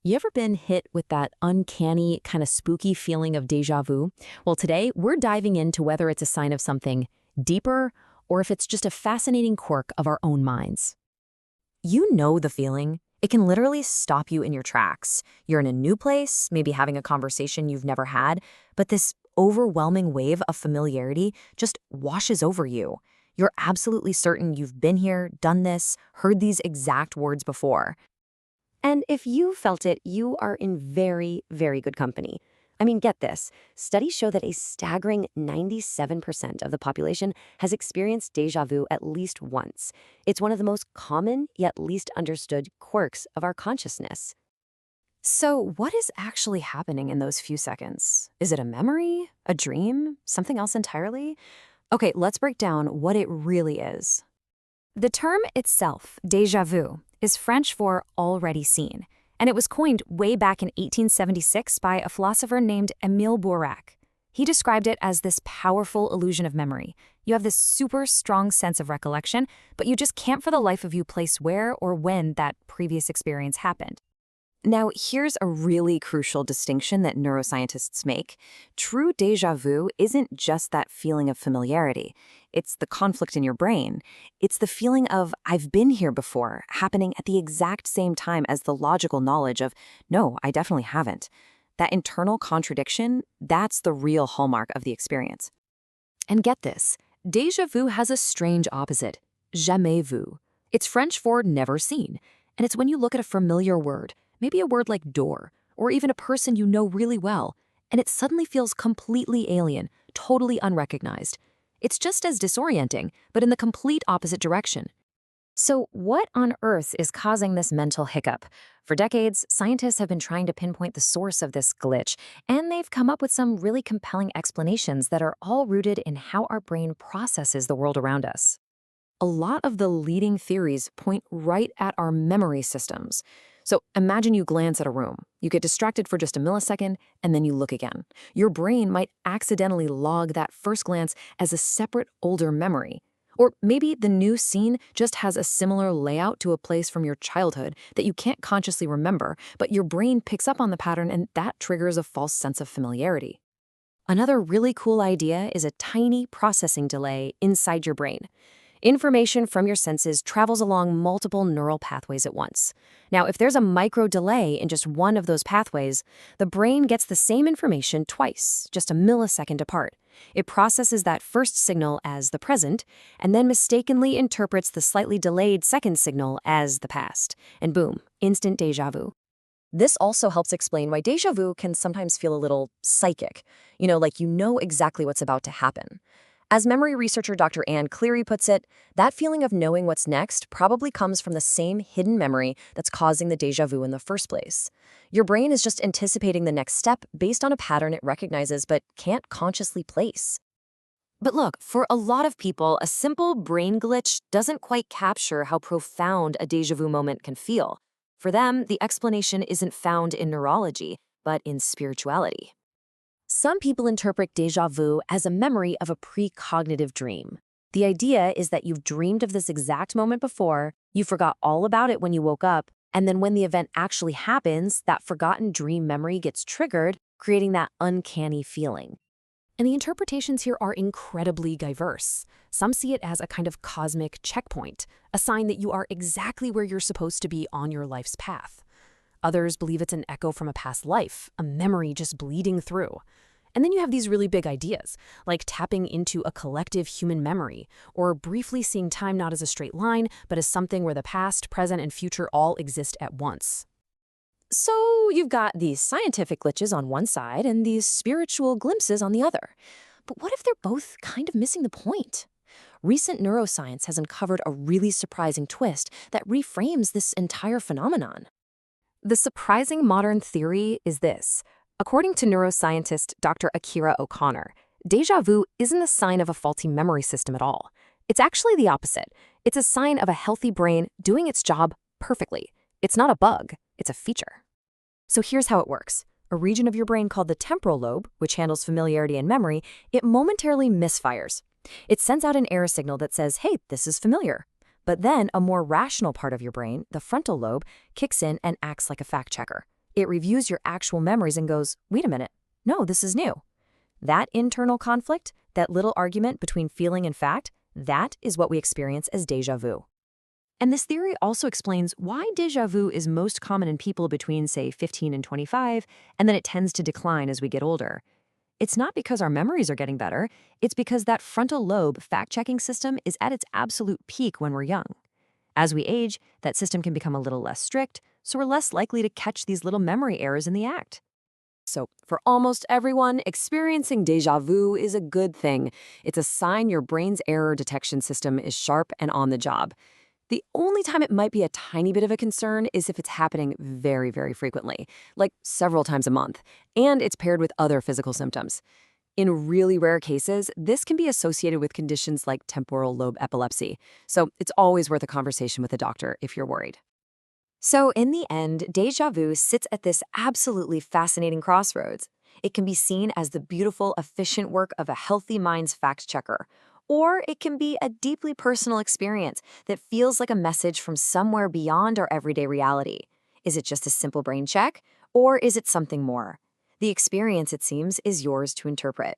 You ever been hit with that uncanny, kind of spooky feeling of déjà vu? Well, today we're diving into whether it's a sign of something deeper or if it's just a fascinating quirk of our own minds. You know the feeling. It can literally stop you in your tracks. You're in a new place, maybe having a conversation you've never had, but this overwhelming wave of familiarity just washes over you. You're absolutely certain you've been here, done this, heard these exact words before. And if you felt it, you are in very, very good company. I mean, get this. Studies show that a staggering 97% of the population has experienced déjà vu at least once. It's one of the most common yet least understood quirks of our consciousness. So, what is actually happening in those few seconds? Is it a memory, a dream, something else entirely? Okay, let's break down what it really is. The term itself, déjà vu, is French for already seen, and it was coined way back in 1876 by a philosopher named Émile Bourac. He described it as this powerful illusion of memory. You have this super strong sense of recollection, but you just can't for the life of you place where or when that previous experience happened. Now, here's a really crucial distinction that neuroscientists make. True déjà vu isn't just that feeling of familiarity. It's the conflict in your brain. It's the feeling of, I've been here before, happening at the exact same time as the logical knowledge of, no, I definitely haven't. That internal contradiction, that's the real hallmark of the experience. And get this, déjà vu has a strange opposite, jamais vu. It's French for never seen, and it's when you look at a familiar word, maybe a word like door, or even a person you know really well, and it suddenly feels completely alien, totally unrecognized. It's just as disorienting, but in the complete opposite direction. So what on earth is causing this mental hiccup? For decades, scientists have been trying to pinpoint the source of this glitch, and they've come up with some really compelling explanations that are all rooted in how our brain processes the world around us. A lot of the leading theories point right at our memory systems. So imagine you glance at a room. You get distracted for just a millisecond, and then you look again. Your brain might accidentally log that first glance as a separate older memory. Or maybe the new scene just has a similar layout to a place from your childhood that you can't consciously remember, but your brain picks up on the pattern and that triggers a false sense of familiarity. Another really cool idea is a tiny processing delay inside your brain. Information from your senses travels along multiple neural pathways at once. Now, if there's a micro delay in just one of those pathways, the brain gets the same information twice, just a millisecond apart. It processes that first signal as the present, and then mistakenly interprets the slightly delayed second signal as the past. And boom, instant déjà vu. This also helps explain why déjà vu can sometimes feel a little psychic. Like you know exactly what's about to happen. As memory researcher Dr. Ann Cleary puts it, that feeling of knowing what's next probably comes from the same hidden memory that's causing the déjà vu in the first place. Your brain is just anticipating the next step based on a pattern it recognizes but can't consciously place. But look, for a lot of people, a simple brain glitch doesn't quite capture how profound a déjà vu moment can feel. For them, the explanation isn't found in neurology, but in spirituality. Some people interpret déjà vu as a memory of a precognitive dream. The idea is that you've dreamed of this exact moment before, you forgot all about it when you woke up, and then when the event actually happens, that forgotten dream memory gets triggered, creating that uncanny feeling. And the interpretations here are incredibly diverse. Some see it as a kind of cosmic checkpoint, a sign that you are exactly where you're supposed to be on your life's path. Others believe it's an echo from a past life, a memory just bleeding through. And then you have these really big ideas, like tapping into a collective human memory, or briefly seeing time not as a straight line, but as something where the past, present, and future all exist at once. So you've got these scientific glitches on one side and these spiritual glimpses on the other. But what if they're both kind of missing the point? Recent neuroscience has uncovered a really surprising twist that reframes this entire phenomenon. The surprising modern theory is this. According to neuroscientist Dr. Akira O'Connor, déjà vu isn't a sign of a faulty memory system at all. It's actually the opposite. It's a sign of a healthy brain doing its job perfectly. It's not a bug, it's a feature. So here's how it works. A region of your brain called the temporal lobe, which handles familiarity and memory, it momentarily misfires. It sends out an error signal that says, hey, this is familiar. But then a more rational part of your brain, the frontal lobe, kicks in and acts like a fact checker. It reviews your actual memories and goes, wait a minute, no, this is new. That internal conflict, that little argument between feeling and fact, that is what we experience as déjà vu. And this theory also explains why déjà vu is most common in people between, say, 15 and 25, and then it tends to decline as we get older. It's not because our memories are getting better, it's because that frontal lobe fact-checking system is at its absolute peak when we're young. As we age, that system can become a little less strict, so we're less likely to catch these little memory errors in the act. So, for almost everyone, experiencing déjà vu is a good thing. It's a sign your brain's error detection system is sharp and on the job. The only time it might be a tiny bit of a concern is if it's happening very, very frequently, like several times a month, and it's paired with other physical symptoms. In really rare cases, this can be associated with conditions like temporal lobe epilepsy, so it's always worth a conversation with a doctor if you're worried. So, in the end, déjà vu sits at this absolutely fascinating crossroads. It can be seen as the beautiful, efficient work of a healthy mind's fact checker, or it can be a deeply personal experience that feels like a message from somewhere beyond our everyday reality. Is it just a simple brain check, or is it something more? The experience, it seems, is yours to interpret.